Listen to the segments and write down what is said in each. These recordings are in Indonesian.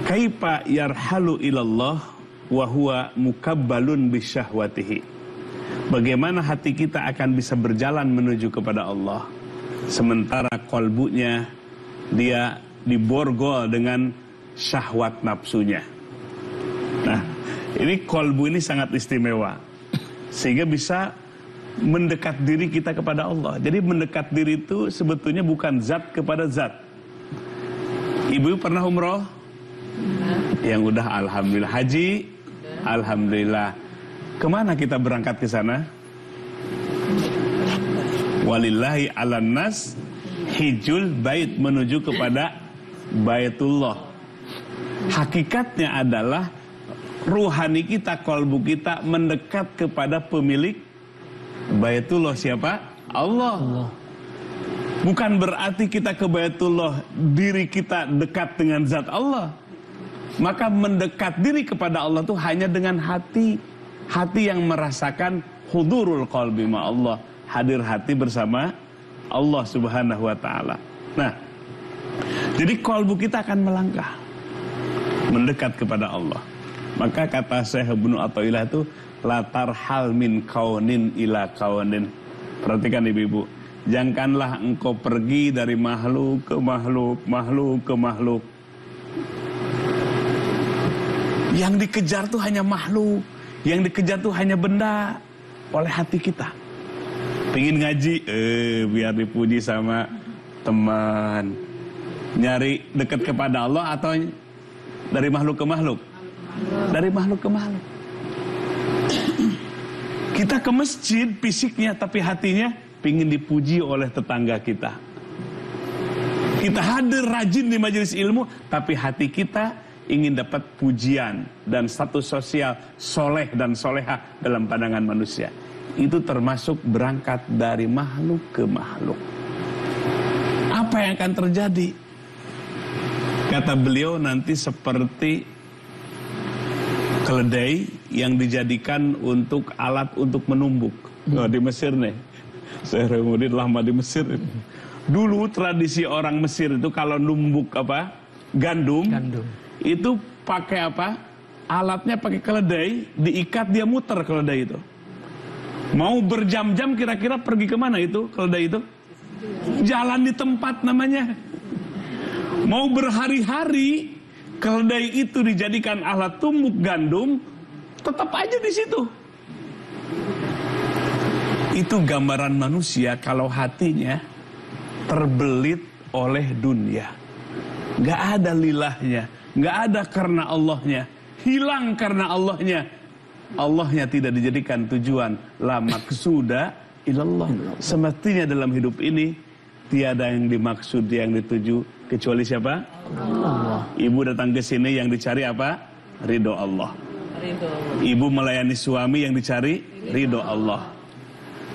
Kaifa yarhalu ilallah wa huwa mukabbalun bisyahwatihi. Bagaimana hati kita akan bisa berjalan menuju kepada Allah sementara kolbunya dia diborgol dengan syahwat nafsunya. Nah, ini kolbu ini sangat istimewa sehingga bisa mendekat diri kita kepada Allah. Jadi mendekat diri itu sebetulnya bukan zat kepada zat. Ibu pernah umroh? Yang udah alhamdulillah. Haji? Alhamdulillah. Kemana kita berangkat ke sana? Walillahi ala nas hijul bait, menuju kepada Baitullah. Hakikatnya adalah ruhani kita, kolbu kita mendekat kepada pemilik Baitullah. Siapa? Allah. Bukan berarti kita ke Baitullah diri kita dekat dengan zat Allah. Maka mendekat diri kepada Allah itu hanya dengan hati. Hati yang merasakan hudurul qalbi ma Allah, hadir hati bersama Allah subhanahu wa ta'ala. Nah, jadi kolbu kita akan melangkah mendekat kepada Allah. Maka kata Syekh Ibnu Athaillah itu latar hal min kaunin ila kaunin. Perhatikan ibu-ibu, janganlah engkau pergi dari makhluk ke makhluk, makhluk ke makhluk. Yang dikejar tuh hanya makhluk, yang dikejar tuh hanya benda oleh hati kita. Pengen ngaji, biar dipuji sama teman. Nyari dekat kepada Allah atau dari makhluk ke makhluk? Dari makhluk ke makhluk. Kita ke masjid fisiknya, tapi hatinya pengen dipuji oleh tetangga kita. Kita hadir rajin di majelis ilmu, tapi hati kita ingin dapat pujian dan status sosial soleh dan soleha dalam pandangan manusia. Itu termasuk berangkat dari makhluk ke makhluk. Apa yang akan terjadi? Kata beliau nanti seperti keledai yang dijadikan untuk alat untuk menumbuk. Di Mesir nih, saya kemudian lama di Mesir. Dulu tradisi orang Mesir itu kalau numbuk apa? Gandum. Itu pakai apa? Alatnya pakai keledai, diikat dia muter keledai itu. Mau berjam-jam kira-kira pergi kemana itu keledai itu? Jalan di tempat namanya. Mau berhari-hari keledai itu dijadikan alat tumbuk gandum, tetap aja di situ. Itu gambaran manusia kalau hatinya terbelit oleh dunia. Gak ada lilahnya, gak ada karena Allahnya, hilang karena Allahnya. Allahnya tidak dijadikan tujuan, la maqsuda ilallah. Semestinya dalam hidup ini tiada yang dimaksud, yang dituju kecuali siapa? Allah. Ibu datang ke sini yang dicari apa? Ridho Allah. Ibu melayani suami yang dicari ridho Allah.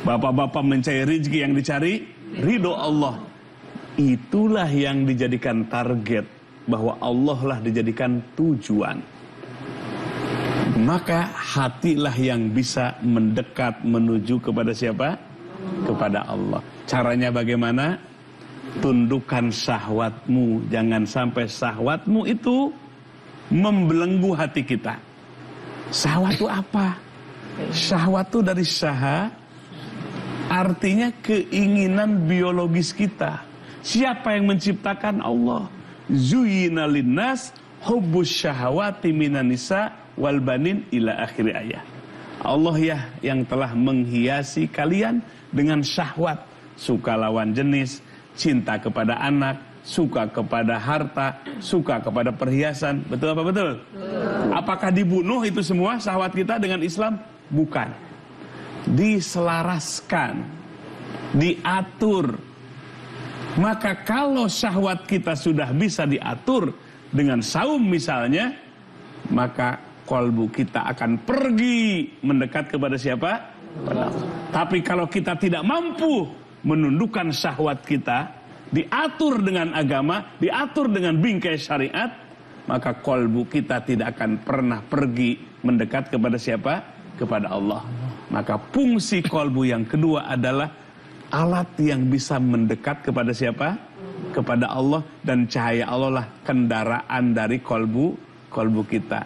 Bapak-bapak mencari rezeki yang dicari ridho Allah. Itulah yang dijadikan target, bahwa Allah lah dijadikan tujuan. Maka hatilah yang bisa mendekat menuju kepada siapa? Kepada Allah. Caranya bagaimana? Tundukkan syahwatmu. Jangan sampai syahwatmu itu membelenggu hati kita. Syahwat itu apa? Syahwat itu dari syaha, artinya keinginan biologis kita. Siapa yang menciptakan? Allah. Zuyina linnas hubbus syahawati minan nisa wal banin ila akhir ayat. Allah ya yang telah menghiasi kalian dengan syahwat, suka lawan jenis, cinta kepada anak, suka kepada harta, suka kepada perhiasan. Betul apa betul? Apakah dibunuh itu semua syahwat kita dengan Islam? Bukan. Diselaraskan, diatur. Maka kalau syahwat kita sudah bisa diatur dengan saum misalnya, maka kolbu kita akan pergi mendekat kepada siapa? Tapi kalau kita tidak mampu menundukkan syahwat kita, diatur dengan agama, diatur dengan bingkai syariat, maka kolbu kita tidak akan pernah pergi mendekat kepada siapa? Kepada Allah. Maka fungsi kolbu yang kedua adalah alat yang bisa mendekat kepada siapa? kepada Allah, dan cahaya Allah lah kendaraan dari kolbu kita.